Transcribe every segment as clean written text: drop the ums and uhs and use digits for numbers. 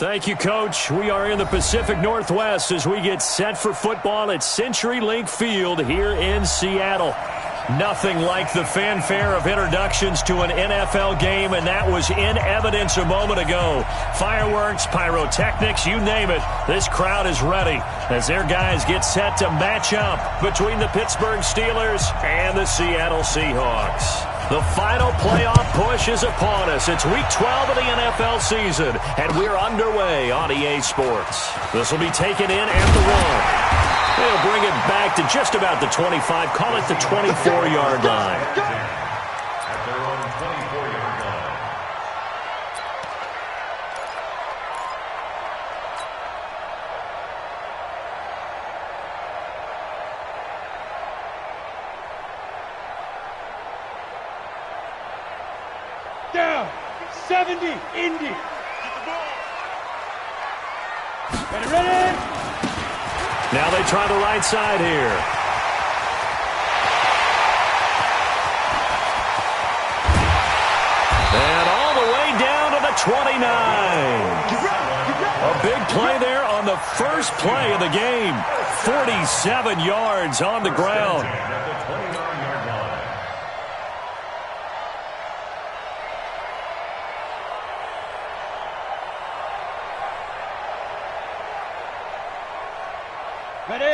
Thank you, Coach. We are in the Pacific Northwest as we get set for football at CenturyLink Field here in Seattle. Nothing like the fanfare of introductions to an NFL game, and that was in evidence a moment ago. Fireworks, pyrotechnics, you name it. This crowd is ready as their guys get set to match up between the Pittsburgh Steelers and the Seattle Seahawks. The final playoff push is upon us. It's Week 12 of the NFL season, and we're underway on EA Sports. This will be taken in at the 1. They'll bring it back to just about the 25. Call it the 24-yard line. At their own 24-yard line. Down, 70, Indy. Ready? Now they try the right side here. And all the way down to the 29. A big play there on the first play of the game. 47 yards on the ground.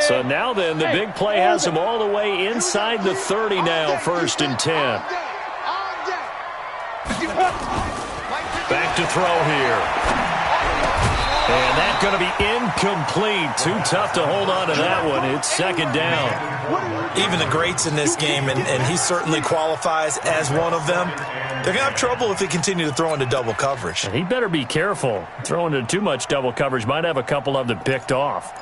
So now then, the big play has them all the way inside the 30 now, 1st and 10. Back to throw here. And that's going to be incomplete. Too tough to hold on to that one. It's 2nd down. Even the greats in this game, and he certainly qualifies as one of them, they're going to have trouble if they continue to throw into double coverage. And he better be careful. Throwing into too much double coverage might have a couple of them picked off.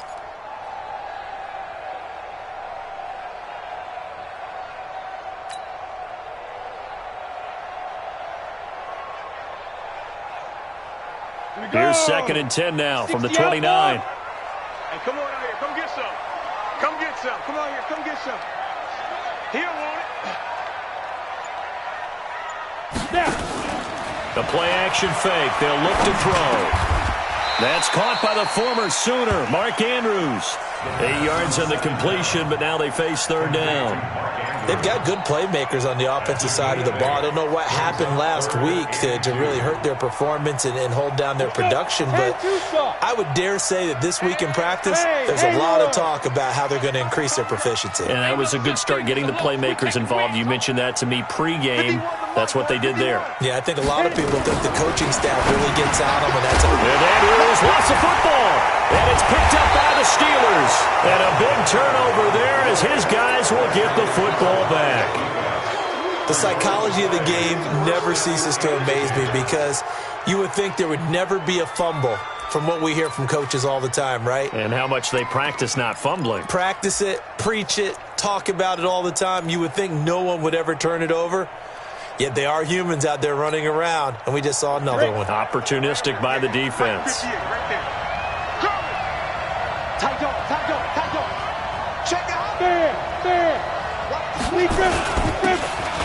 Here's 2nd and 10 now from the 29. Hey, come on out here. Come get some. Come get some. Come on here. Come get some. He don't want it. Now. The play-action fake. They'll look to throw. That's caught by the former Sooner, Mark Andrews. 8 yards on the completion, but now they face 3rd down. They've got good playmakers on the offensive side of the ball. I don't know what happened last week to really hurt their performance and hold down their production, but I would dare say that this week in practice, there's a lot of talk about how they're going to increase their proficiency. And that was a good start getting the playmakers involved. You mentioned that to me pregame. That's what they did there. Yeah, I think a lot of people think the coaching staff really gets on them, and that's a... And Andrews lost the football, and it's picked up by the Steelers. And a big turnover there as his guys will get the football back. The psychology of the game never ceases to amaze me because you would think there would never be a fumble from what we hear from coaches all the time, right? And how much they practice not fumbling. Practice it, preach it, talk about it all the time. You would think no one would ever turn it over. Yet they are humans out there running around, and we just saw another one. Opportunistic by the defense.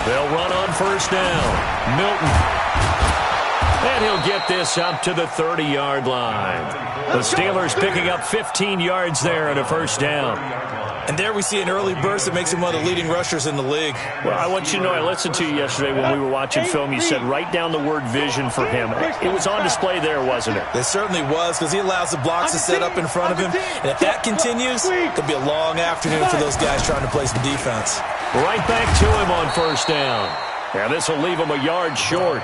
They'll run on 1st down. Milton. And he'll get this up to the 30-yard line. The Steelers picking up 15 yards there and a 1st down. And there we see an early burst that makes him one of the leading rushers in the league. Well, I want you to know, I listened to you yesterday when we were watching film. You said write down the word vision for him. It was on display there, wasn't it? It certainly was, because he allows the blocks to set up in front of him. And if that continues, it'll be a long afternoon for those guys trying to play some defense. Right back to him on 1st down. Now this will leave him a yard short.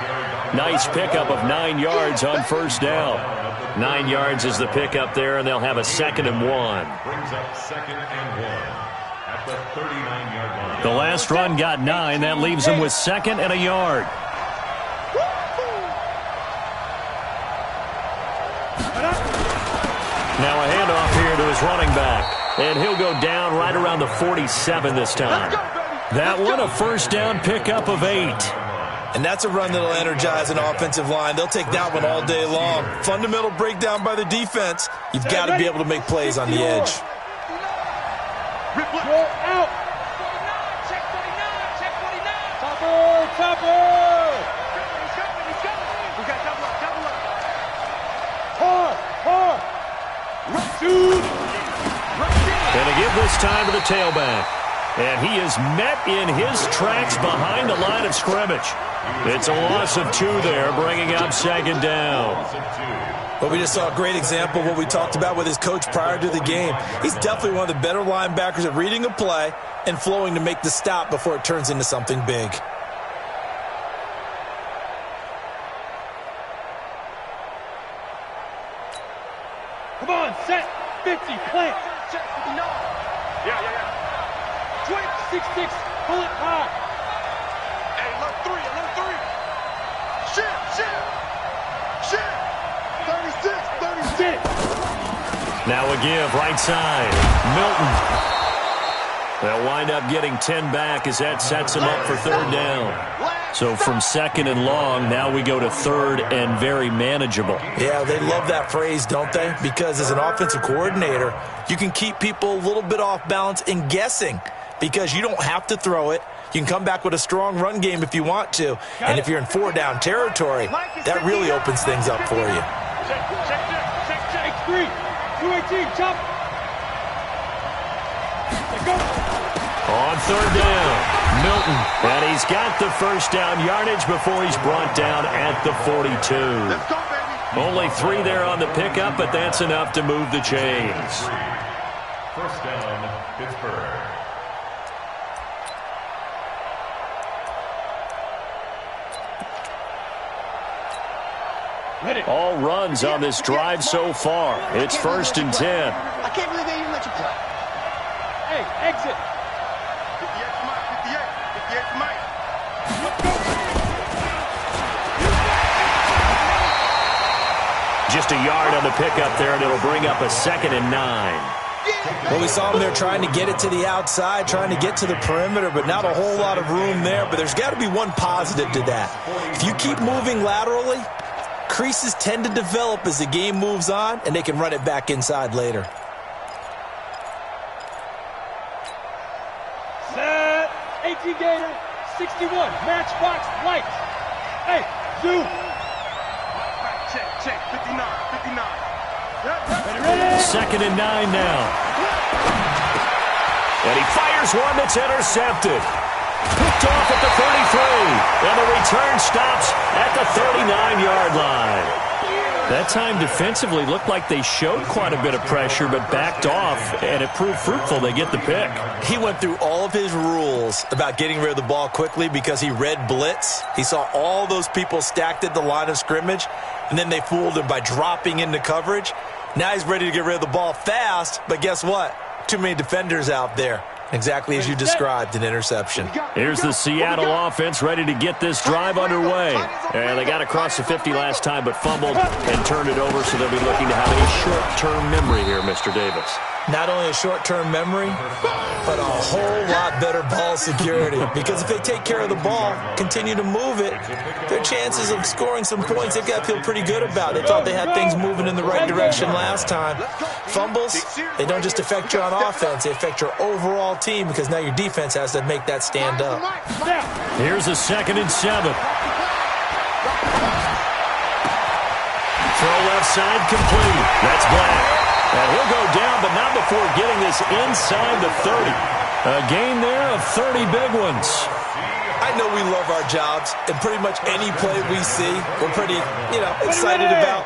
Nice pickup of 9 yards on 1st down. 9 yards is the pickup there, and they'll have a 2nd and 1. Brings up 2nd and 1 at the 39-yard line. The last run got 9. That leaves him with 2nd and a yard. Now a handoff here to his running back, and he'll go down right around the 47 this time. That one, a 1st down pickup of 8. And that's a run that'll energize an offensive line. They'll take that one all day long. Fundamental breakdown by the defense. You've got to be able to make plays on the edge. Out. Topper. time to the tailback. And he is met in his tracks behind the line of scrimmage. It's a loss of 2 there, bringing up second down. Well, we just saw a great example of what we talked about with his coach prior to the game. He's definitely one of the better linebackers at reading a play and flowing to make the stop before it turns into something big. Come on, set, 50, plant. Set, no. Yeah. 6-6, pull it high. Hey, look 3. Shit. 36. Now a give, right side. Milton. They'll wind up getting 10 back as that sets them up for third down. So from second and long, now we go to third and very manageable. Yeah, they love that phrase, don't they? Because as an offensive coordinator, you can keep people a little bit off balance and guessing because you don't have to throw it. You can come back with a strong run game if you want to. And if you're in 4-down territory, that really opens things up for you. Check 3, 218, chop. Go. On third down, Milton. And he's got the first down yardage before he's brought down at the 42. Let's go, baby. Only 3 there on the pickup, but that's enough to move the chains. First down, Pittsburgh. All runs on this drive so far. It's first and 10. I can't believe they even let you play. Hey, exit. 58 to Mike. 58 to Mike. Just a yard on the pickup there, and it'll bring up a second and 9. Well, we saw him there trying to get it to the outside, trying to get to the perimeter, but not a whole lot of room there. But there's got to be one positive to that. If you keep moving laterally, creases tend to develop as the game moves on, and they can run it back inside later. Set, 18 Gator, 61, matchbox lights. Hey, zoom. Check. 59. Ready. Second and 9 now. And he fires one that's intercepted. Picked off at the 33. And the return stops at the 39-yard line. That time defensively looked like they showed quite a bit of pressure but backed off, and it proved fruitful. They get the pick. He went through all of his rules about getting rid of the ball quickly because he read blitz. He saw all those people stacked at the line of scrimmage, and then they fooled him by dropping into coverage. Now he's ready to get rid of the ball fast, but guess what? Too many defenders out there. Exactly as you described, an interception. Here's the Seattle offense ready to get this drive underway. And they got across the 50 last time but fumbled and turned it over, so they'll be looking to have a short-term memory here, Mr. Davis. Not only a short-term memory, but a whole lot better ball security. Because if they take care of the ball, continue to move it, their chances of scoring some points, they've got to feel pretty good about. They thought they had things moving in the right direction last time. Fumbles, they don't just affect you on offense, they affect your overall team because now your defense has to make that stand up. Here's a 2nd and 7. Throw left side complete. That's Black. And he'll go down, but not before getting this inside the 30. A gain there of 30 big ones. I know we love our jobs, and pretty much any play we see, we're pretty, excited about.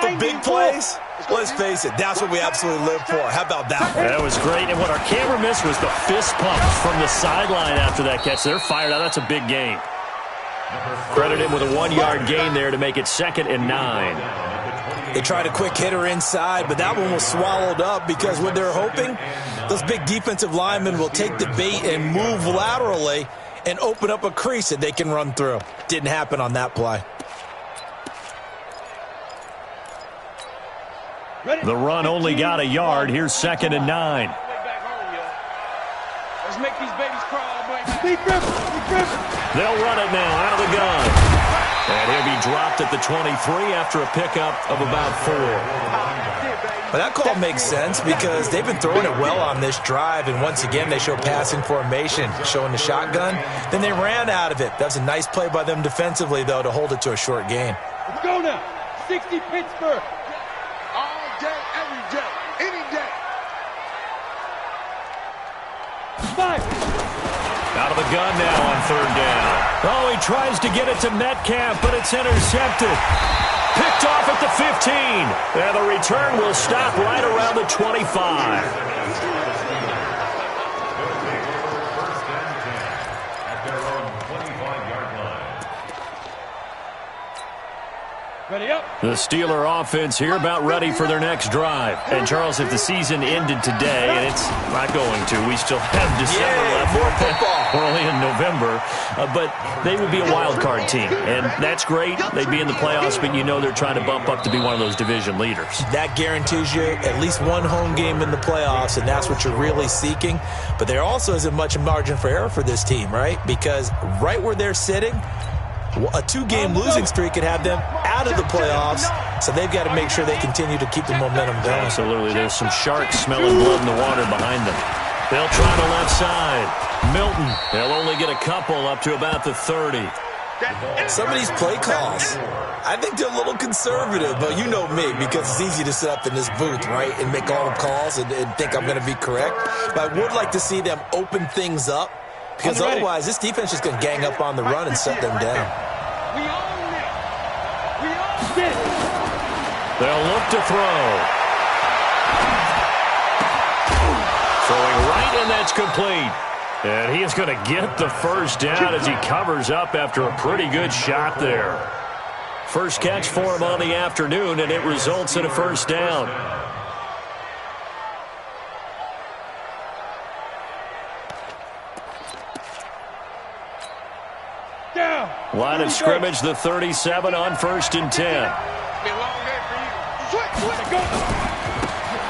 The big plays, let's face it, that's what we absolutely live for. How about that one? That was great, and what our camera missed was the fist pump from the sideline after that catch. They're fired out. That's a big gain. Credit him with a 1-yard gain there to make it 2nd and 9. They tried a quick hitter inside, but that one was swallowed up because what they're hoping, those big defensive linemen will take the bait and move laterally and open up a crease that they can run through. Didn't happen on that play. The run only got a yard. Here's 2nd and 9. Let's make these babies crawl, boy. They'll run it now out of the gun. And he'll be dropped at the 23 after a pickup of about 4. Well, that call makes sense because they've been throwing it well on this drive, and once again they show passing formation, showing the shotgun. Then they ran out of it. That was a nice play by them defensively, though, to hold it to a short gain. Let's go now. 60 Pittsburgh. All day, every day, any day. Five. Out of the gun now on third down. Oh, he tries to get it to Metcalf, but it's intercepted. Picked off at the 15. And the return will stop right around the 25. Ready up. The Steeler offense here about ready for their next drive. And, Charles, if the season ended today, and it's not going to, we still have December left. More football. We're only in November. But they would be a wild card team. And that's great. They'd be in the playoffs, but you know they're trying to bump up to be one of those division leaders. That guarantees you at least one home game in the playoffs, and that's what you're really seeking. But there also isn't much margin for error for this team, right? Because right where they're sitting, a two-game losing streak could have them out of the playoffs, so they've got to make sure they continue to keep the momentum going. Absolutely. There's some sharks smelling blood in the water behind them. They'll try the left side. Milton, they'll only get a couple up to about the 30. Some of these play calls, I think they're a little conservative, but you know me, because it's easy to sit up in this booth, right, and make all the calls and think I'm going to be correct. But I would like to see them open things up, because otherwise this defense is going to gang up on the run and shut them down. We own it. We own it. They'll look to throw. Throwing right, and that's complete. And he is going to get the first down as he covers up after a pretty good shot there. First catch for him on the afternoon, and it results in a first down. Line of scrimmage, the 37 on 1st and 10.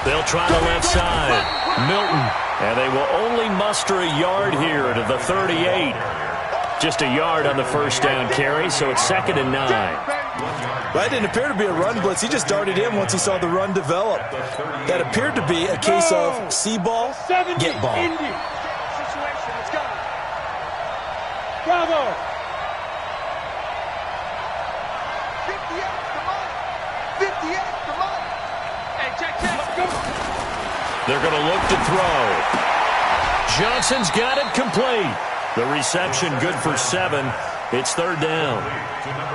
They'll try the left side. Milton. And they will only muster a yard here to the 38. Just a yard on the first down carry, so it's 2nd and 9. Well, it didn't appear to be a run blitz. He just darted in once he saw the run develop. That appeared to be a case of see ball, get ball. Bravo. 58, come on. Hey, check. They're going to look to throw. Johnson's got it complete. The reception good for 7. It's 3rd down.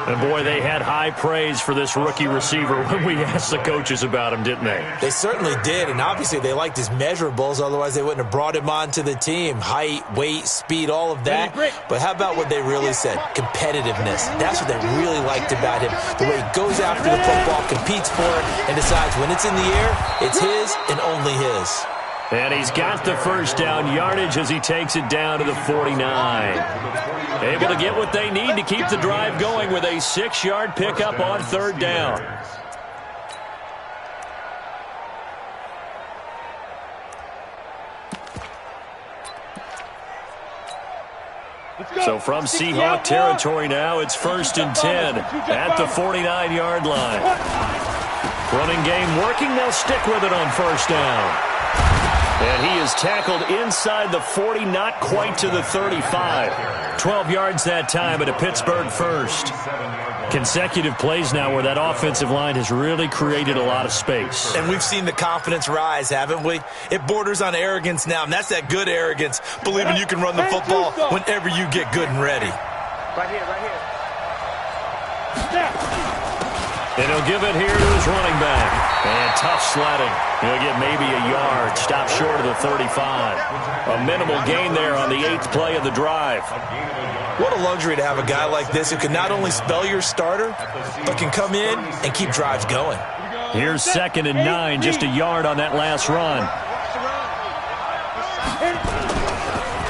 And, boy, they had high praise for this rookie receiver when we asked the coaches about him, didn't they? They certainly did, and obviously they liked his measurables. Otherwise, they wouldn't have brought him onto the team. Height, weight, speed, all of that. But how about what they really said? Competitiveness. That's what they really liked about him. The way he goes after the football, competes for it, and decides when it's in the air, it's his and only his. And he's got the first down yardage as he takes it down to the 49. Able to get what they need to keep the drive going with a 6-yard pickup on 3rd down. So from Seahawk territory now, it's 1st and 10 at the 49-yard line. Running game working. They'll stick with it on 1st down. And he is tackled inside the 40, not quite to the 35. 12 yards that time at a Pittsburgh first. Consecutive plays now where that offensive line has really created a lot of space. And we've seen the confidence rise, haven't we? It borders on arrogance now, and that's that good arrogance, believing you can run the football whenever you get good and ready. Right here. And he'll give it here to his running back. And tough sledding. He'll get maybe a yard. Stop short of the 35. A minimal gain there on the 8th play of the drive. What a luxury to have a guy like this who can not only spell your starter, but can come in and keep drives going. Here's 2nd and 9, just a yard on that last run.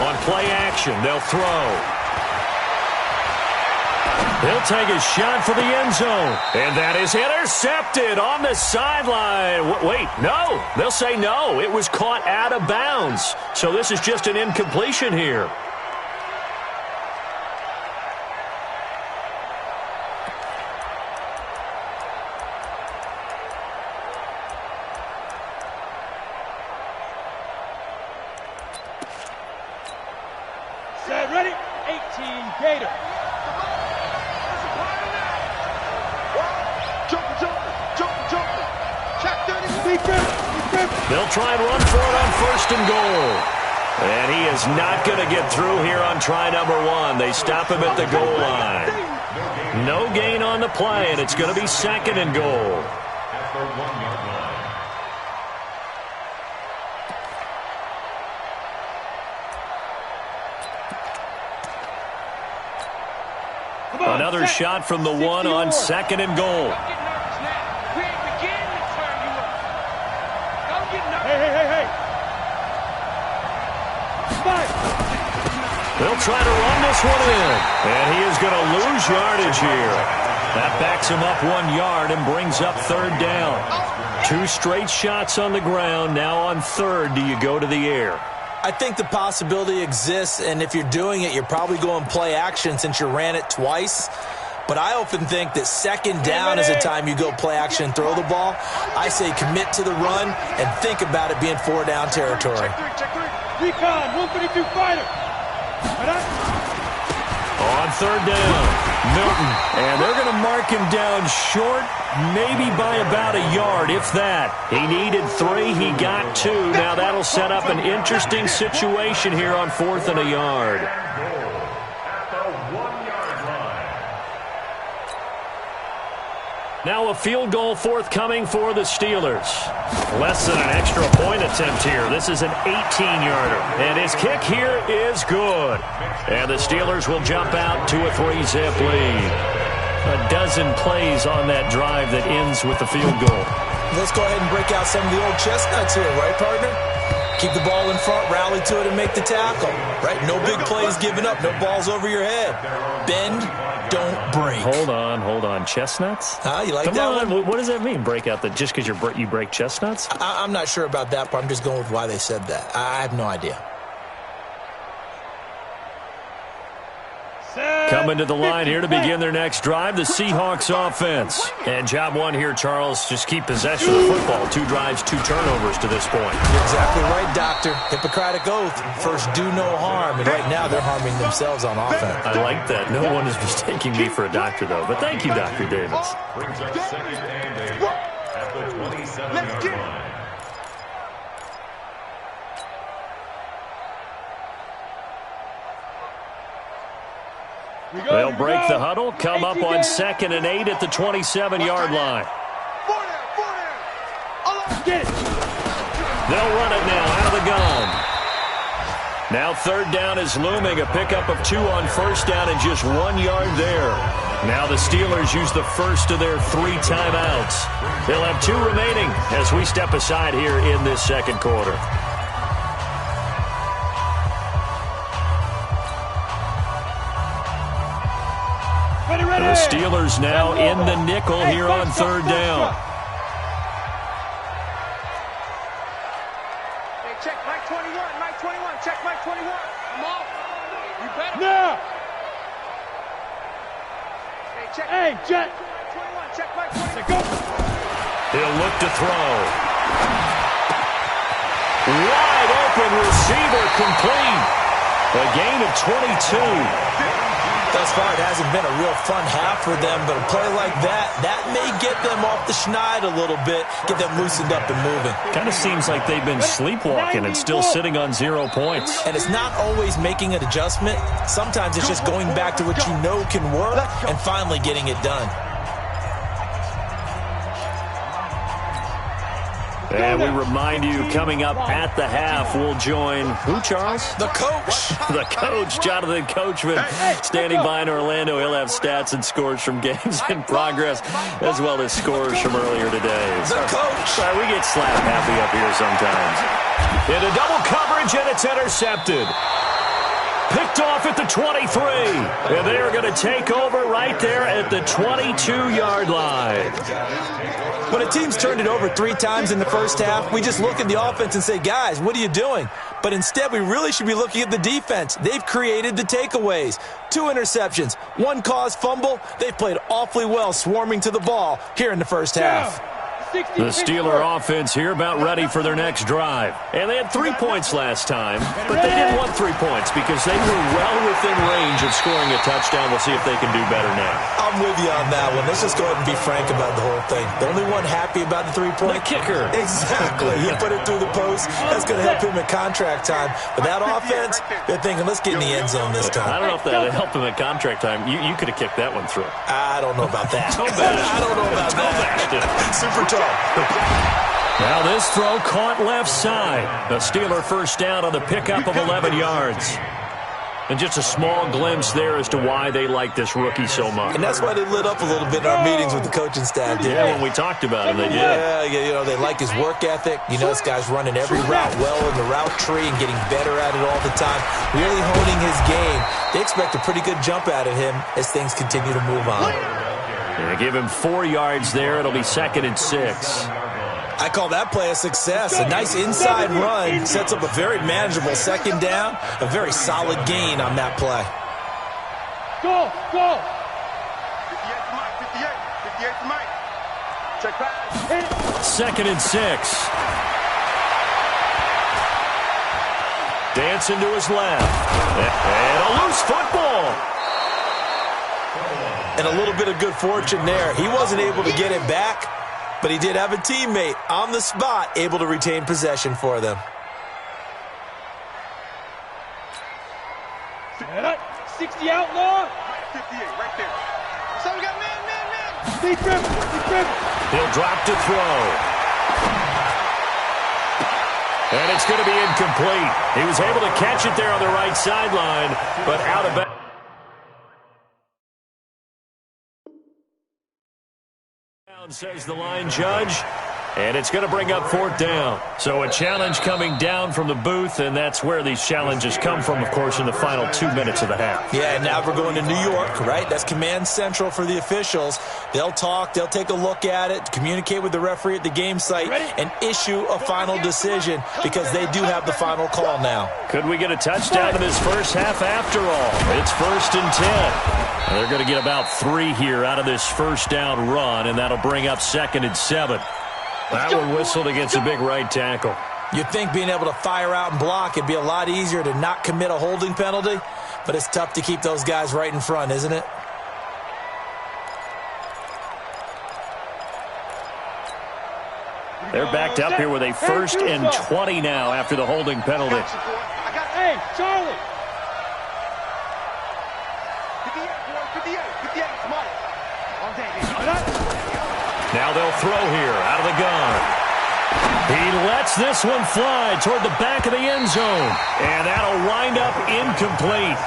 On play action, they'll throw. He'll take a shot for the end zone. And that is intercepted on the sideline. Wait, no. They'll say no. It was caught out of bounds. So this is just an incompletion here. Set, ready? 18 Gator. Check 30. They'll try and run for it on 1st and goal. And he is not going to get through here on try number 1. They stop him at the goal line. No gain on the play, and it's going to be 2nd and goal. At the 1-yard line. Another shot from the 1 on 2nd and goal. Hey. They'll try to run this one in, and he is going to lose yardage here. That backs him up 1 yard and brings up 3rd down. 2 straight shots on the ground. Now on 3rd, do you go to the air? I think the possibility exists, and if you're doing it, you're probably going play action since you ran it twice. But I often think that 2nd down is the time you go play action and throw the ball. I say commit to the run and think about it being 4-down territory. Recon, 132 fighter. On 3rd down, Milton. And they're going to mark him down short, maybe by about a yard, if that. He needed 3, he got 2. Now that'll set up an interesting situation here on 4th and a yard. Now a field goal forthcoming for the Steelers. Less than an extra point attempt here. This is an 18-yarder. And his kick here is good. And the Steelers will jump out to a 3-zip lead. A dozen plays on that drive that ends with the field goal. Let's go ahead and break out some of the old chestnuts here, right, partner? Keep the ball in front, rally to it, and make the tackle. Right? No big plays given up. No balls over your head. Bend, don't break. Hold on. Chestnuts? You like Come that on. one? What does that mean, break out? Just because you break chestnuts? I'm not sure about that part. I'm just going with why they said that. I have no idea. Coming to the line here to begin their next drive, the Seahawks offense. And job 1 here, Charles, just keep possession of the football. 2 drives, 2 turnovers to this point. You're exactly right, Doctor. Hippocratic oath. First, do no harm. And right now, they're harming themselves on offense. I like that. No one is mistaking me for a doctor, though. But thank you, Dr. Davis. Brings up 2nd and 8 at the 27-yard line. They'll break the huddle, come up on 2nd and 8 at the 27-yard line. They'll run it now out of the gun. Now 3rd down is looming, a pickup of 2 on 1st down and just 1 yard there. Now the Steelers use the first of their 3 timeouts. They'll have 2 remaining as we step aside here in this 2nd quarter. The Steelers now in the nickel here on 3rd down. Hey, check Mike 21, check Mike 21. Come on. You better. Now. Hey, check. Hey, Jet. Mike 21, check Mike 21. Go. He'll look to throw. Wide open receiver complete. A gain of 22. Thus far, it hasn't been a real fun half for them, but a play like that may get them off the schneid a little bit, get them loosened up and moving. Kind of seems like they've been sleepwalking and still sitting on 0 points. And it's not always making an adjustment. Sometimes it's just going back to what you know can work and finally getting it done. And we remind you, coming up at the half, we'll join who, Charles? The coach. The coach, Jonathan Coachman, standing by in Orlando. He'll have stats and scores from games in progress, as well as scores from earlier today. The coach. Sorry, we get slap happy up here sometimes. Into double coverage, and it's intercepted. Picked off at the 23. And they are going to take over right there at the 22-yard line. When a team's turned it over 3 times in the first half, we just look at the offense and say, guys, what are you doing? But instead, we really should be looking at the defense. They've created the takeaways. 2 interceptions, 1 caused fumble. They've played awfully well swarming to the ball here in the first half. The Steeler offense here about ready for their next drive. And they had 3 points last time, but they didn't want 3 points because they were well within range of scoring a touchdown. We'll see if they can do better now. I'm with you on that one. Let's just go ahead and be frank about the whole thing. The only one happy about the 3-point? The kicker. Exactly. He put it through the post. That's going to help him at contract time. But that offense, they're thinking, let's get in the end zone this time. I don't know if that would help him at contract time. You could have kicked that one through. I don't know about that. I don't know about that. Super tall. Now this throw caught left side. The Steeler first down on the pickup of 11 yards. And just a small glimpse there as to why they like this rookie so much. And that's why they lit up a little bit in our meetings with the coaching staff. Yeah, when we talked about him, they did. Yeah, you know, they like his work ethic. You know, this guy's running every route well in the route tree and getting better at it all the time. Really honing his game. They expect a pretty good jump out of him as things continue to move on. They give him 4 yards there. It'll be 2nd and 6. I call that play a success. A nice inside run sets up a very manageable 2nd down. A very solid gain on that play. Go, go. 58 to Mike, 58 to Mike. Check pass. 2nd and 6. Dancing to his left. And a loose football. And a little bit of good fortune there. He wasn't able to get it back, but he did have a teammate on the spot able to retain possession for them. 60 outlaw. 58 right there. So we got man. Stay driven. He'll drop to throw. And it's going to be incomplete. He was able to catch it there on the right sideline, but out of bounds. Says the line judge, and it's going to bring up 4th down. So a challenge coming down from the booth, and that's where these challenges come from, of course, in the final 2 minutes of the half. Yeah, and now we're going to New York, right? That's command central for the officials. They'll talk, they'll take a look at it, communicate with the referee at the game site, and issue a final decision because they do have the final call now. Could we get a touchdown in this first half after all? It's 1st and 10. They're going to get about 3 here out of this first down run, and that'll bring up 2nd and 7. That one whistled against a big right tackle. You'd think being able to fire out and block, it'd be a lot easier to not commit a holding penalty, but it's tough to keep those guys right in front, isn't it? They're backed up here with a 1st and 20 now after the holding penalty. Hey, Charlie. 58, come on. Now they'll throw here out of the gun. He lets this one fly toward the back of the end zone, and that'll wind up incomplete.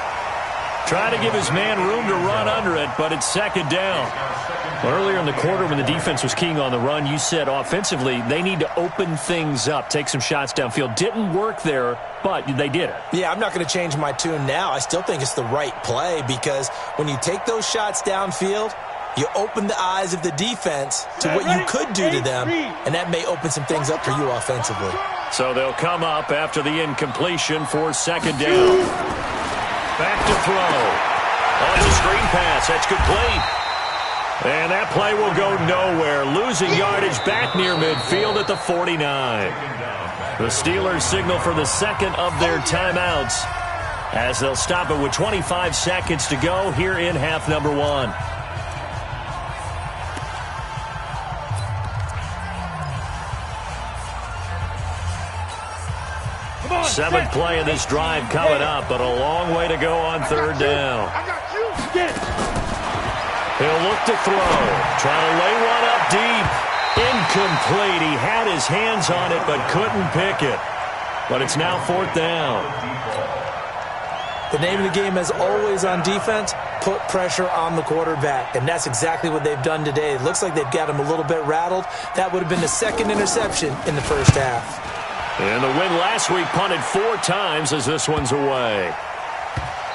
Try to give his man room to run under it, but it's 2nd down. Earlier in the quarter when the defense was keying on the run, you said offensively they need to open things up, take some shots downfield. Didn't work there, but they did it. Yeah, I'm not going to change my tune now. I still think it's the right play because when you take those shots downfield, you open the eyes of the defense to what you could do to them, and that may open some things up for you offensively. So they'll come up after the incompletion for 2nd down. Back to throw. On the screen pass, that's complete. And that play will go nowhere. Losing yardage back near midfield at the 49. The Steelers signal for the 2nd of their timeouts as they'll stop it with 25 seconds to go here in half number 1. Seventh play of this drive coming up, but a long way to go on 3rd down. He'll look to throw. Trying to lay one up deep. Incomplete. He had his hands on it, but couldn't pick it. But it's now 4th down. The name of the game, as always on defense, put pressure on the quarterback. And that's exactly what they've done today. It looks like they've got him a little bit rattled. That would have been the 2nd interception in the first half. And the win last week punted 4 times as this one's away.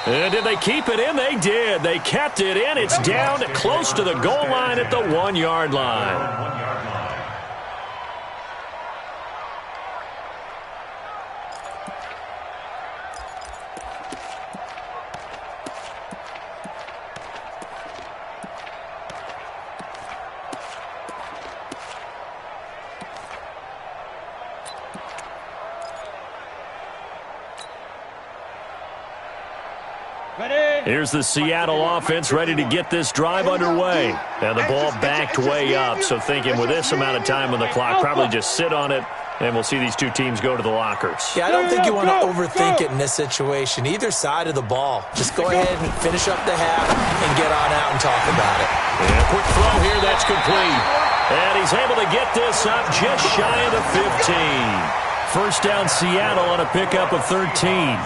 And did they keep it in? They did. They kept it in. It's down close to the goal line at the 1-yard line. Here's the Seattle offense ready to get this drive underway. And the ball backed way up, so thinking with this amount of time on the clock, probably just sit on it, and we'll see these two teams go to the lockers. Yeah, I don't think you want to overthink it in this situation. Either side of the ball. Just go ahead and finish up the half and get on out and talk about it. And a quick throw here, that's complete. And he's able to get this up just shy of the 15. First down Seattle on a pickup of 13.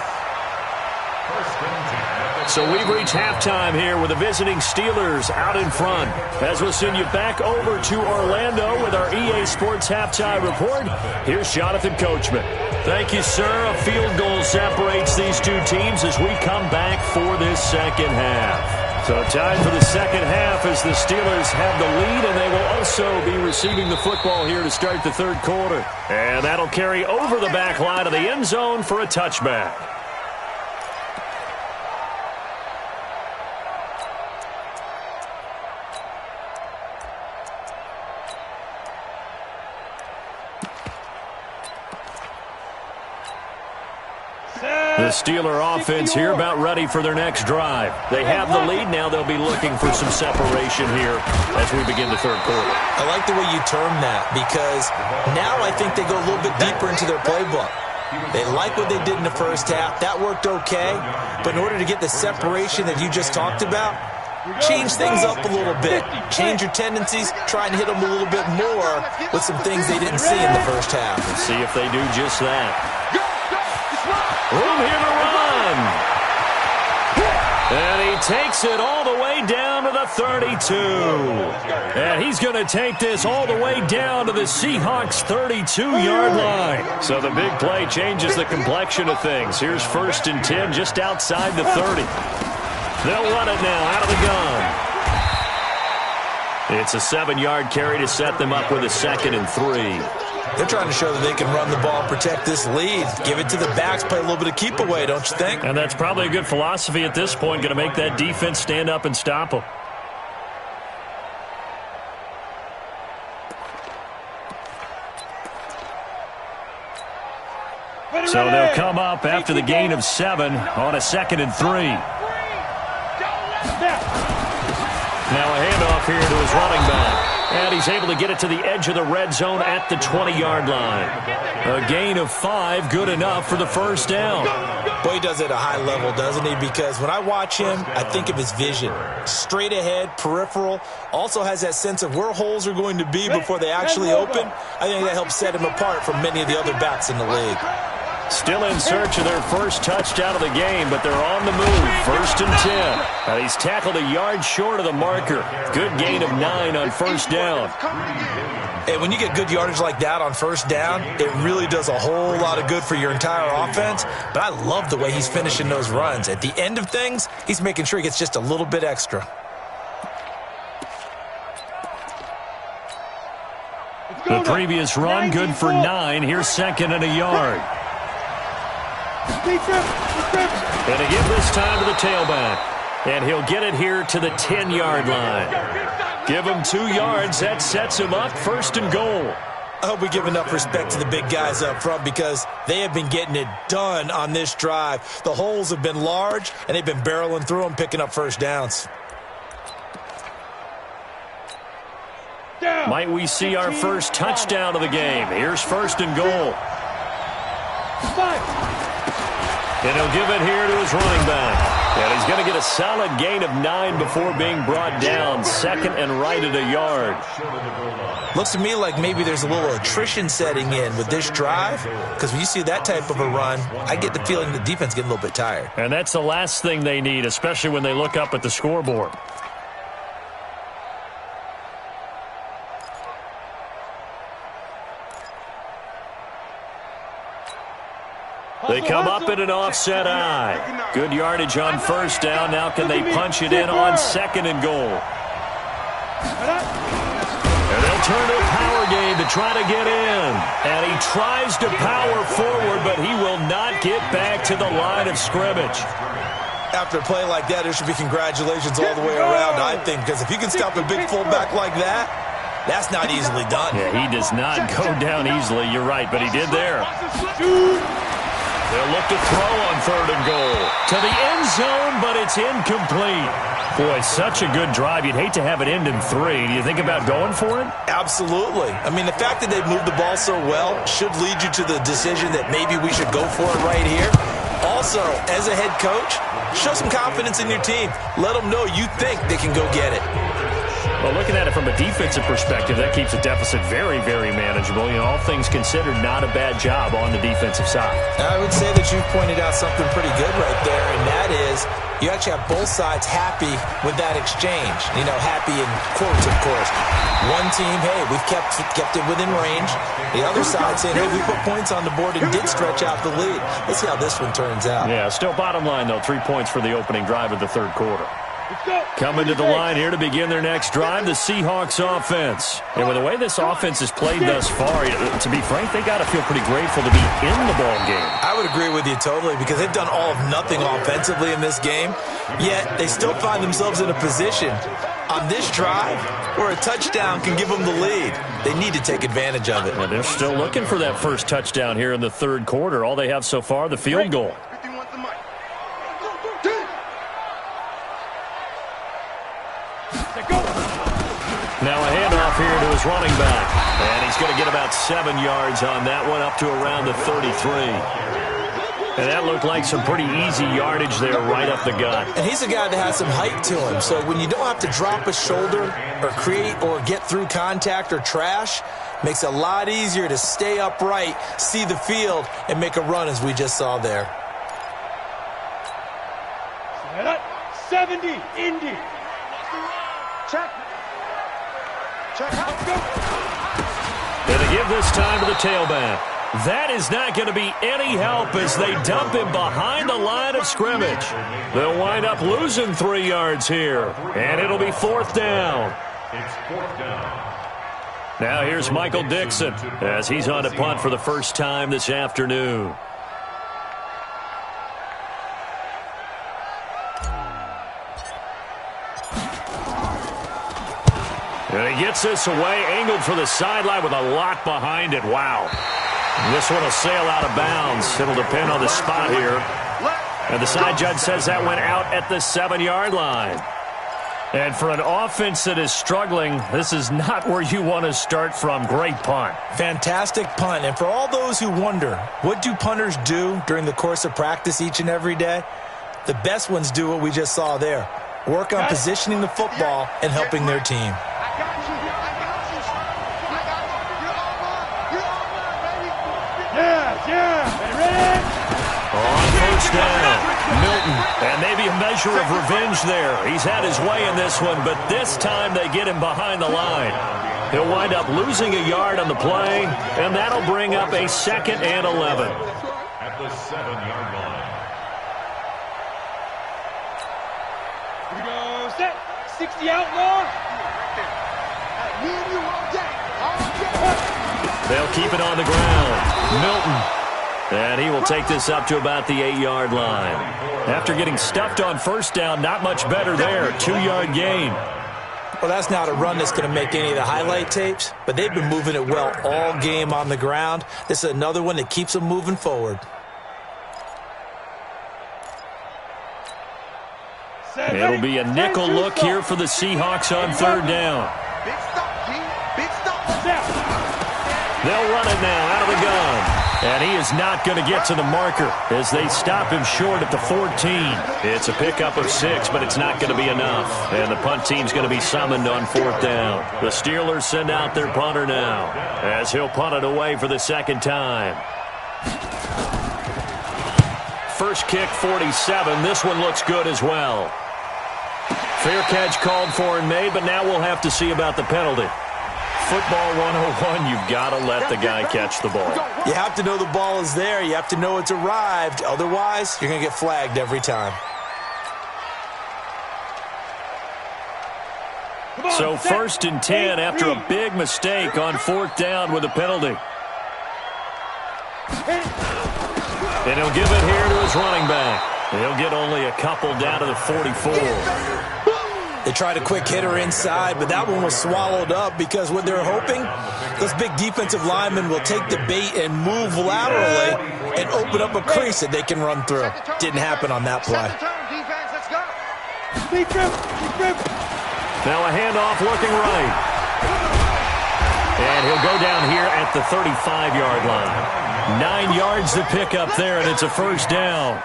So we've reached halftime here with the visiting Steelers out in front. As we'll send you back over to Orlando with our EA Sports Halftime Report, here's Jonathan Coachman. Thank you, sir. A field goal separates these two teams as we come back for this second half. So time for the second half as the Steelers have the lead, and they will also be receiving the football here to start the third quarter. And that'll carry over the back line of the end zone for a touchback. The Steeler offense here about ready for their next drive. They have the lead. Now they'll be looking for some separation here as we begin the third quarter. I like the way you term that because now I think they go a little bit deeper into their playbook. They like what they did in the first half. That worked okay. But in order to get the separation that you just talked about, change things up a little bit. Change your tendencies. Try and hit them a little bit more with some things they didn't see in the first half. Let's see if they do just that. Room here to run. And he takes it all the way down to the 32. And he's going to take this all the way down to the Seahawks' 32-yard line. So the big play changes the complexion of things. Here's 1st and 10 just outside the 30. They'll run it now out of the gun. It's a 7-yard carry to set them up with a 2nd and 3. They're trying to show that they can run the ball and protect this lead. Give it to the backs, play a little bit of keep away, don't you think? And that's probably a good philosophy at this point, going to make that defense stand up and stop them. So they'll come up after the gain of 7 on a 2nd and 3. Now a handoff here to his running back. And he's able to get it to the edge of the red zone at the 20-yard line. A gain of 5, good enough for the first down. Boy, he does it at a high level, doesn't he? Because when I watch him, I think of his vision. Straight ahead, peripheral. Also has that sense of where holes are going to be before they actually open. I think that helps set him apart from many of the other backs in the league. Still in search of their first touchdown of the game, but they're on the move. 1st and 10. And he's tackled a yard short of the marker. Good gain of 9 on first down. And when you get good yardage like that on first down, it really does a whole lot of good for your entire offense. But I love the way he's finishing those runs. At the end of things, he's making sure he gets just a little bit extra. The previous run, good for 9. Here's 2nd and a yard. And again this time to the tailback. And he'll get it here to the 10-yard line. Give him 2 yards. That sets him up 1st and goal. I hope we give enough respect to the big guys up front because they have been getting it done on this drive. The holes have been large, and they've been barreling through them, picking up first downs. Might we see our first touchdown of the game? Here's 1st and goal. And he'll give it here to his running back. And he's going to get a solid gain of 9 before being brought down. 2nd and right at a yard. Looks to me like maybe there's a little attrition setting in with this drive. Because when you see that type of a run, I get the feeling the defense getting a little bit tired. And that's the last thing they need, especially when they look up at the scoreboard. They come up in an offset eye. Good yardage on first down. Now can they punch it in on 2nd and goal? And they'll turn to a power game to try to get in. And he tries to power forward, but he will not get back to the line of scrimmage. After a play like that, there should be congratulations all the way around, I think, because if you can stop a big fullback like that, that's not easily done. Yeah, he does not go down easily. You're right, but he did there. They'll look to throw on 3rd and goal. To the end zone, but it's incomplete. Boy, such a good drive. You'd hate to have it end in 3. Do you think about going for it? Absolutely. I mean, the fact that they've moved the ball so well should lead you to the decision that maybe we should go for it right here. Also, as a head coach, show some confidence in your team. Let them know you think they can go get it. Well, looking at it from a defensive perspective, that keeps the deficit very, very manageable. You know, all things considered, not a bad job on the defensive side. I would say that you've pointed out something pretty good right there, and that is you actually have both sides happy with that exchange. You know, happy in quotes, of course. One team, hey, we've kept it within range. The other side saying, hey, we put points on the board and did stretch out the lead. Let's see how this one turns out. Yeah, still bottom line, though, 3 points for the opening drive of the 3rd quarter. Coming to the line here to begin their next drive, the Seahawks offense. And with the way this offense has played thus far, to be frank, they got to feel pretty grateful to be in the ball game. I would agree with you totally because they've done all of nothing offensively in this game, yet they still find themselves in a position on this drive where a touchdown can give them the lead. They need to take advantage of it. Well, they're still looking for that first touchdown here in the 3rd quarter. All they have so far, the field goal. Now a handoff here to his running back. And he's going to get about 7 yards on that one, up to around the 33. And that looked like some pretty easy yardage there right up the gut. And he's a guy that has some height to him. So when you don't have to drop a shoulder or create or get through contact or trash, makes it a lot easier to stay upright, see the field, and make a run as we just saw there. 70, Indy. Check. Check. Going to give this time to the tailback. That is not going to be any help as they dump him behind the line of scrimmage. They'll wind up losing 3 yards here, and it'll be 4th down. It's 4th down. Now here's Michael Dixon as he's on to punt for the first time this afternoon. And he gets this away, angled for the sideline with a lot behind it. Wow. This one will sail out of bounds. It'll depend on the spot here. And the side judge says that went out at the 7-yard line. And for an offense that is struggling, this is not where you want to start from. Great punt. Fantastic punt. And for all those who wonder, what do punters do during the course of practice each and every day? The best ones do what we just saw there. Work on positioning the football and helping their team. On first down, Milton. And maybe a measure of revenge there. He's had his way in this one, but this time they get him behind the line. He'll wind up losing a yard on the play, and that'll bring up a 2nd and 11. At the 7-yard line. Here we go, set. 60 outlaw. They'll keep it on the ground. Milton. And he will take this up to about the 8-yard line. After getting stuffed on first down, not much better there. 2-yard gain. Well, that's not a run that's going to make any of the highlight tapes, but they've been moving it well all game on the ground. This is another one that keeps them moving forward. It'll be a nickel look here for the Seahawks on 3rd down. Big stop, G. Big stop. They'll run it now out of the gun. And he is not going to get to the marker as they stop him short at the 14. It's a pickup of 6, but it's not going to be enough. And the punt team's going to be summoned on 4th down. The Steelers send out their punter now as he'll punt it away for the 2nd time. First kick, 47. This one looks good as well. Fair catch called for and made, but now we'll have to see about the penalty. Football 101, you've got to let the guy catch the ball. You have to know the ball is there. You have to know it's arrived. Otherwise, you're going to get flagged every time. So 1st and 10 after a big mistake on 4th down with a penalty. And he'll give it here to his running back. He'll get only a couple down to the 44. They tried a quick hitter inside, but that one was swallowed up because what they're hoping, those big defensive linemen will take the bait and move laterally and open up a crease that they can run through. Didn't happen on that play. Now a handoff looking right. And he'll go down here at the 35-yard line. 9 yards to pick up there, and it's a first down.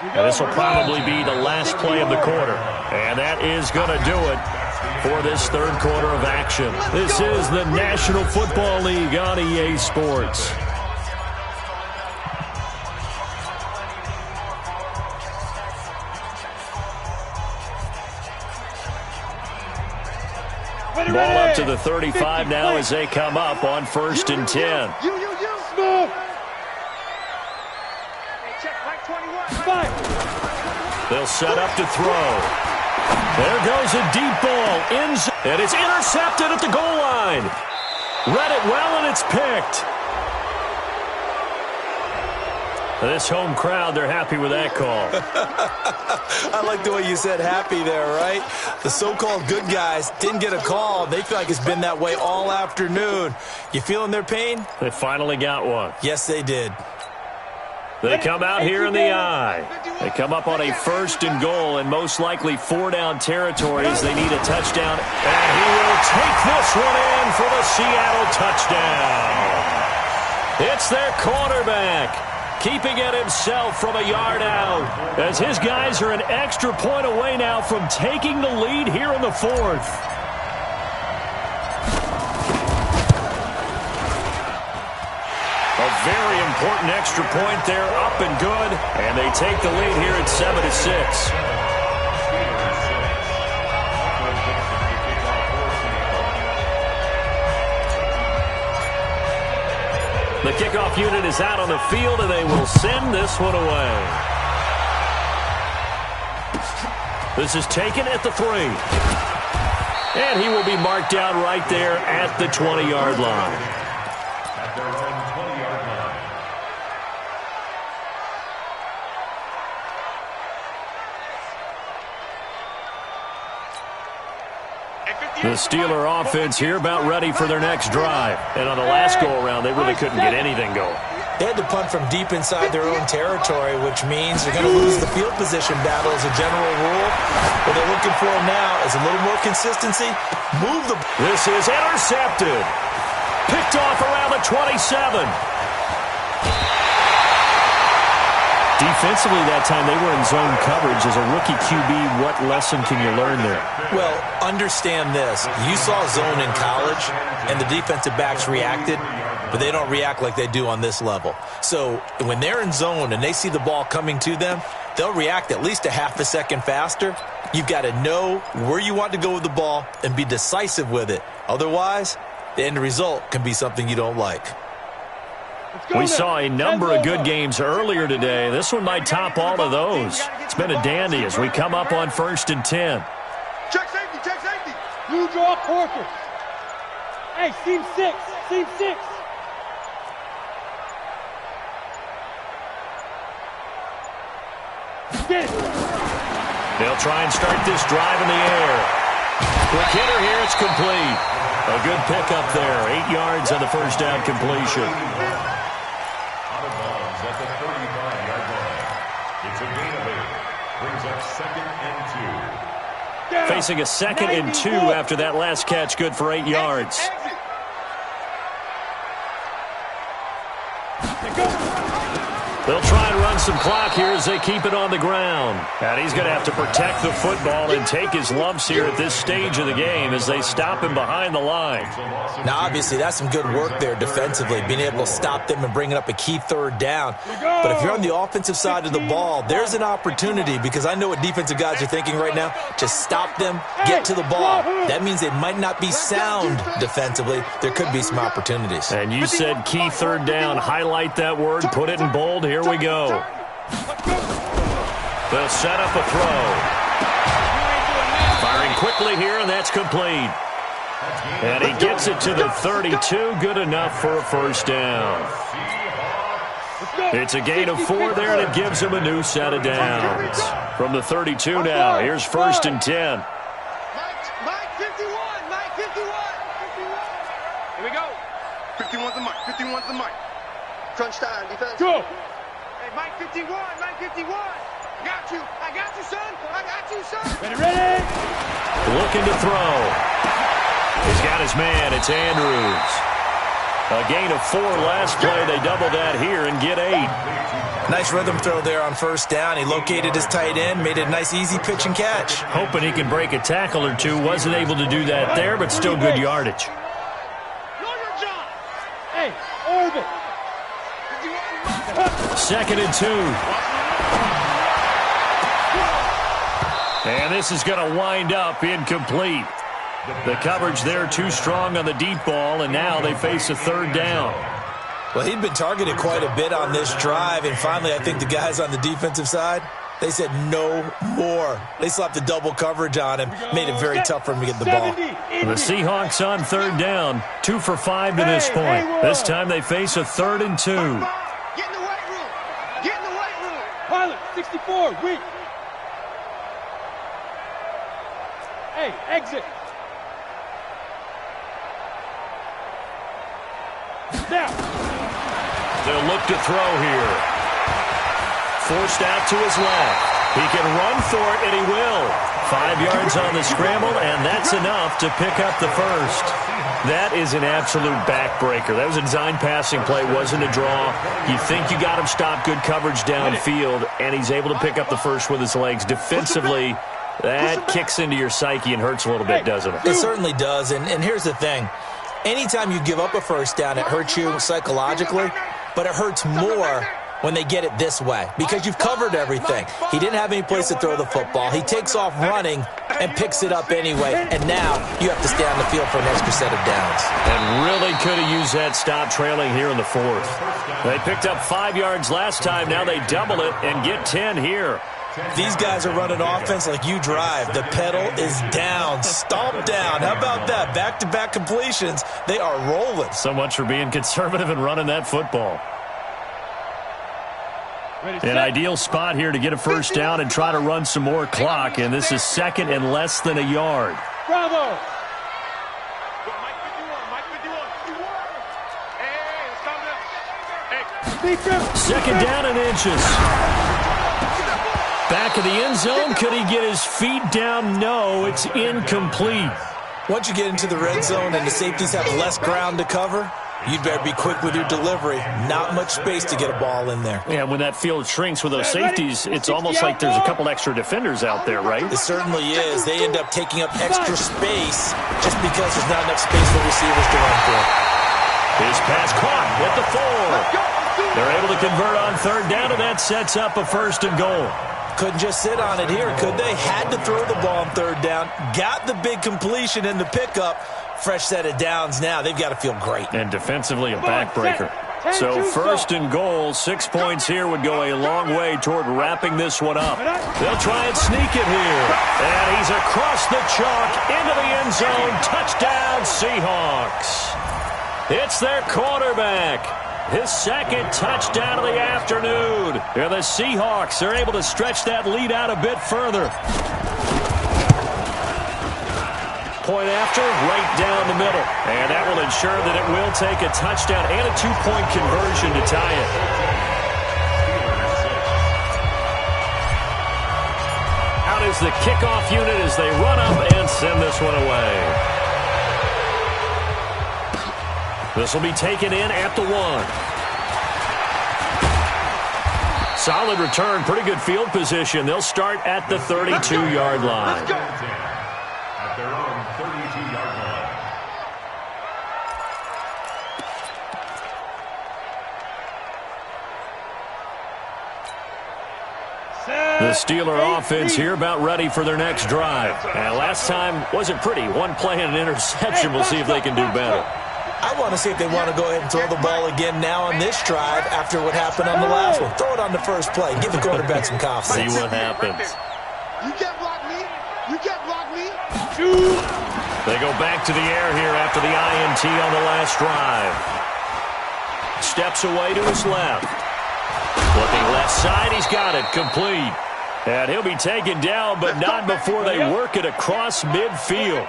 And this will probably be the last play of the quarter. And that is going to do it for this third quarter of action. This is the National Football League on EA Sports. Ball up to the 35 now as they come up on 1st and 10. They'll set up to throw. There goes a deep ball. And it's intercepted at the goal line. Read it well, and it's picked. This home crowd, they're happy with that call. I like the way you said happy there, right? The so-called good guys didn't get a call. They feel like it's been that way all afternoon. You feeling their pain? They finally got one. Yes, they did. They come out here in the eye. They come up on a 1st and goal and most likely 4-down territory as they need a touchdown. And he will take this one in for the Seattle touchdown. It's their quarterback, keeping it himself from a yard out, as his guys are an extra point away now from taking the lead here in the 4th. A very important extra point there, up and good, and they take the lead here at 7-6. The kickoff unit is out on the field, and they will send this one away. This is taken at the 3. And he will be marked down right there at the 20-yard line. At their own 20-yard line. The Steeler offense here about ready for their next drive. And on the last go-around, they really couldn't get anything going. They had to punt from deep inside their own territory, which means they're going to lose the field position battle as a general rule. What they're looking for now is a little more consistency. Move the... This is intercepted. Picked off around the 27. Defensively that time, they were in zone coverage. As a rookie QB, what lesson can you learn there? Well, understand this. You saw zone in college, and the defensive backs reacted, but they don't react like they do on this level. So when they're in zone and they see the ball coming to them, they'll react at least a half a second faster. You've got to know where you want to go with the ball and be decisive with it. Otherwise, the end result can be something you don't like. We saw a number of good games earlier today. This one might top all of those. It's been a dandy as we come up on 1st and 10. Check safety, check safety. You draw quarters. Hey, seam 6, seam 6. Get it. They'll try and start this drive in the air. Quick hitter here, it's complete. A good pickup there. 8 yards on the first down completion. Out of bounds at the 35-yard line. It's a gain of 8. Brings up 2nd and 2. Facing a 2nd and 2 after that last catch. Good for 8 yards. They'll try and run some clock here as they keep it on the ground. And he's going to have to protect the football and take his lumps here at this stage of the game as they stop him behind the line. Now, obviously, that's some good work there defensively, being able to stop them and bringing up a key 3rd down. But if you're on the offensive side of the ball, there's an opportunity, because I know what defensive guys are thinking right now, to stop them, get to the ball. That means they might not be sound defensively. There could be some opportunities. And you said key 3rd down. Highlight that word. Put it in bold. Here we go. They'll set up a throw. Firing quickly here, and that's complete. And he gets it to the 32. Good enough for a first down. It's a gain of 4 there, and it gives him a new set of downs. From the 32 now, here's 1st and 10. Mike 51. Mike 51. Here we go. 51's the mic. 51's the mic. Crunch time, defense. Go. Hey, Mike 51. Mike 51. I got you. I got you, son. I got you, son. Ready. Looking to throw. He's got his man. It's Andrews. A gain of 4 last play. They double that here and get 8. Nice rhythm throw there on 1st down. He located his tight end, made it a nice easy pitch and catch. Hoping he can break a tackle or two. Wasn't able to do that there, but still good yardage. Know your job. Hey, orbit. 2nd and 2. And this is going to wind up incomplete. The coverage there too strong on the deep ball, and now they face a 3rd down. Well, he'd been targeted quite a bit on this drive, and finally I think the guys on the defensive side, they said no more. They slapped the double coverage on him, made it very tough for him to get the ball. The Seahawks on 3rd down, 2 for 5 to this point. This time they face a 3rd and 2. Get in the weight room. Get in the weight room. Pilot, 64, weak. Hey, exit. Now. They'll look to throw here. Forced out to his left. He can run for it, and he will. 5 yards on the scramble, and that's enough to pick up the first. That is an absolute backbreaker. That was a design passing play, wasn't a draw. You think you got him stopped, good coverage downfield, and he's able to pick up the first with his legs. Defensively, that kicks into your psyche and hurts a little bit, doesn't it? It certainly does, and here's the thing. Anytime you give up a 1st down, it hurts you psychologically, but it hurts more when they get it this way because you've covered everything. He didn't have any place to throw the football. He takes off running and picks it up anyway, and now you have to stay on the field for an extra set of downs. And really could have used that stop trailing here in the 4th. They picked up 5 yards last time. Now they double it and get 10 here. These guys are running offense like you drive. The pedal is down, stomp down. How about that? Back-to-back completions. They are rolling. So much for being conservative and running that football. An ideal spot here to get a 1st down and try to run some more clock, and this is 2nd and less than a yard. Bravo. Mike 51. Mike 51. Hey, it's coming up. Hey. 2nd down and inches. Back of the end zone. Could he get his feet down? No, it's incomplete. Once you get into the red zone and the safeties have less ground to cover, you'd better be quick with your delivery. Not much space to get a ball in there. Yeah, when that field shrinks with those safeties, it's almost like there's a couple extra defenders out there, right? It certainly is. They end up taking up extra space just because there's not enough space for receivers to run for. His pass caught at the 4. They're able to convert on 3rd down, and that sets up a 1st and goal. Couldn't just sit on it here, could they? Had to throw the ball on 3rd down. Got the big completion in the pickup. Fresh set of downs now. They've got to feel great. And defensively, a backbreaker. So 1st and goal, 6 points here would go a long way toward wrapping this one up. They'll try and sneak it here. And he's across the chalk into the end zone. Touchdown, Seahawks. It's their quarterback. His 2nd touchdown of the afternoon. And the Seahawks are able to stretch that lead out a bit further. Point after, right down the middle. And that will ensure that it will take a touchdown and a 2-point conversion to tie it. Out is the kickoff unit as they run up and send this one away. This will be taken in at the 1. Solid return, pretty good field position. They'll start at the 32-yard line. At their own 32-yard line. The Steeler offense here about ready for their next drive. Last time wasn't pretty. One play and an interception. We'll see if they can do better. I want to see if they want to go ahead and throw the ball again now on this drive after what happened on the last one. Throw it on the first play. Give the quarterback some confidence. See what happens. You can't block me. You can't block me. They go back to the air here after the INT on the last drive. Steps away to his left. Looking left side, he's got it. Complete. And he'll be taken down, but not before they work it across midfield.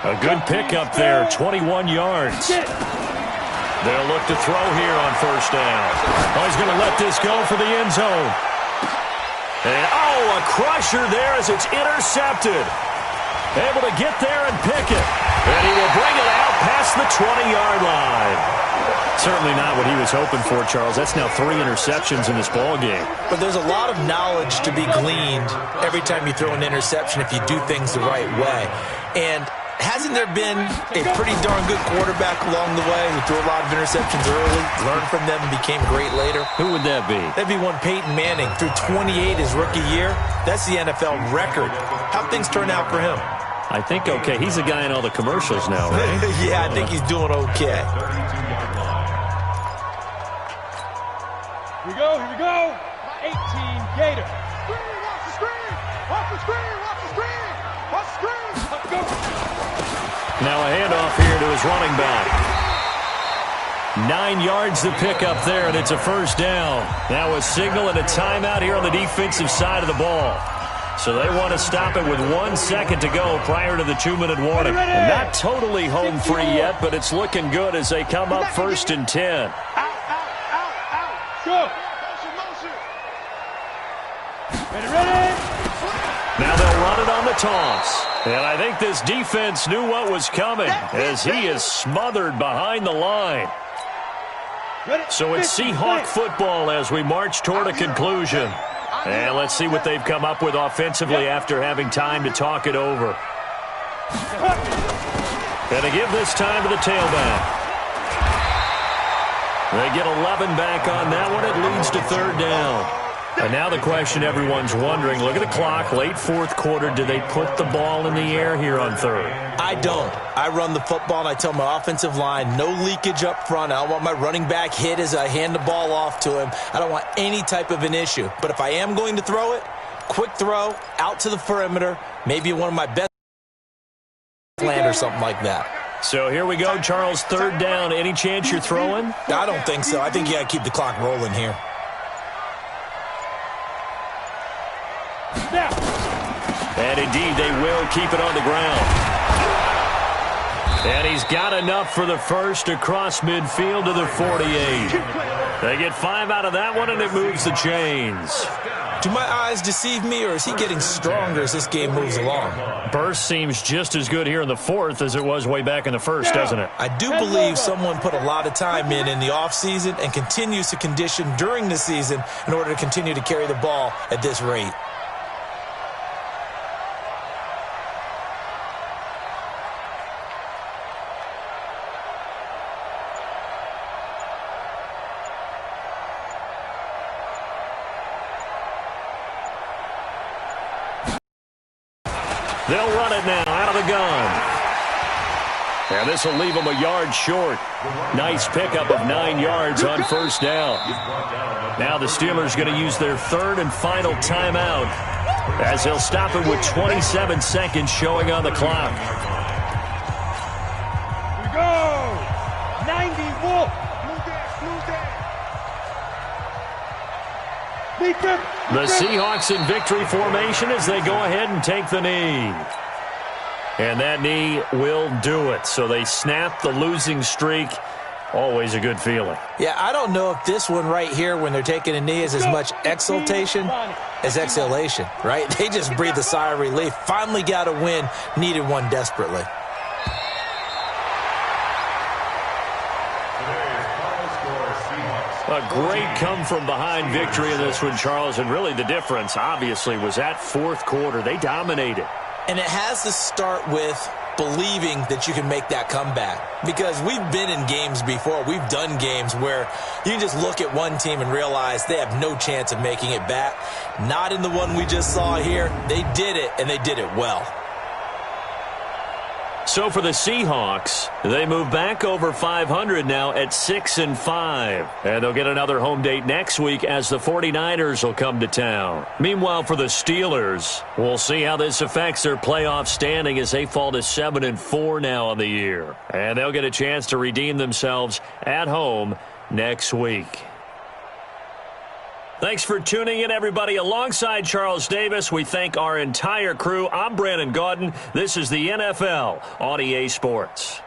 A good pickup there, 21 yards. They'll look to throw here on first down. Oh, he's going to let this go for the end zone. And, a crusher there as it's intercepted. Able to get there and pick it. And he will bring it out past the 20-yard line. Certainly not what he was hoping for, Charles. That's now 3 interceptions in this ball game. But there's a lot of knowledge to be gleaned every time you throw an interception if you do things the right way. And hasn't there been a pretty darn good quarterback along the way who threw a lot of interceptions early, learned from them, and became great later? Who would that be? That'd be one Peyton Manning. Threw 28 his rookie year. That's the NFL record. How'd things turn out for him? I think okay. He's a guy in all the commercials now, right? Yeah, I think he's doing okay. Here we go. 18 Gator. Watch the screen! Watch the screen! Watch the screen! Watch the screen! Let's go. Now a handoff here to his running back. 9 yards to pick up there, and it's a first down. Now a signal and a timeout here on the defensive side of the ball. So they want to stop it with 1 second to go prior to the 2-minute warning. Not totally home free yet, but it's looking good as they come up 1st and 10. Go. Ready. Now they'll run it on the toss. And I think this defense knew what was coming as he is smothered behind the line. So it's Seahawk football as we march toward a conclusion. And let's see what they've come up with offensively after having time to talk it over. And to give this time to the tailback. They get 11 back on that one. It leads to 3rd down. And now the question everyone's wondering, look at the clock, late 4th quarter, do they put the ball in the air here on 3rd? I don't. I run the football, and I tell my offensive line, no leakage up front. I don't want my running back hit as I hand the ball off to him. I don't want any type of an issue. But if I am going to throw it, quick throw, out to the perimeter, maybe one of my best land or something like that. So here we go, Charles, 3rd down. Any chance you're throwing? I don't think so. I think you got to keep the clock rolling here. And indeed, they will keep it on the ground. And he's got enough for the first across midfield to the 48. They get 5 out of that one, and it moves the chains. Do my eyes deceive me, or is he getting stronger as this game moves along? Burst seems just as good here in the 4th as it was way back in the 1st, doesn't it? I do believe someone put a lot of time in the offseason and continues to condition during the season in order to continue to carry the ball at this rate. They'll run it now out of the gun. And this will leave them a yard short. Nice pickup of 9 yards on first down. Now the Steelers going to use their 3rd and final timeout as they'll stop it with 27 seconds showing on the clock. Here we go. 90 Wolf. The Seahawks in victory formation as they go ahead and take the knee. And that knee will do it. So they snap the losing streak. Always a good feeling. Yeah, I don't know if this one right here when they're taking a knee is as much exultation as exhalation, right? They just breathe a sigh of relief. Finally got a win. Needed one desperately. A great come-from-behind victory in this one, Charles. And really the difference, obviously, was that 4th quarter. They dominated. And it has to start with believing that you can make that comeback. Because we've been in games before. We've done games where you can just look at one team and realize they have no chance of making it back. Not in the one we just saw here. They did it, and they did it well. So for the Seahawks, they move back over 500 now at 6-5. And they'll get another home date next week as the 49ers will come to town. Meanwhile, for the Steelers, we'll see how this affects their playoff standing as they fall to 7-4 now on the year. And they'll get a chance to redeem themselves at home next week. Thanks for tuning in, everybody. Alongside Charles Davis, we thank our entire crew. I'm Brandon Gaudin. This is the NFL on EA Sports.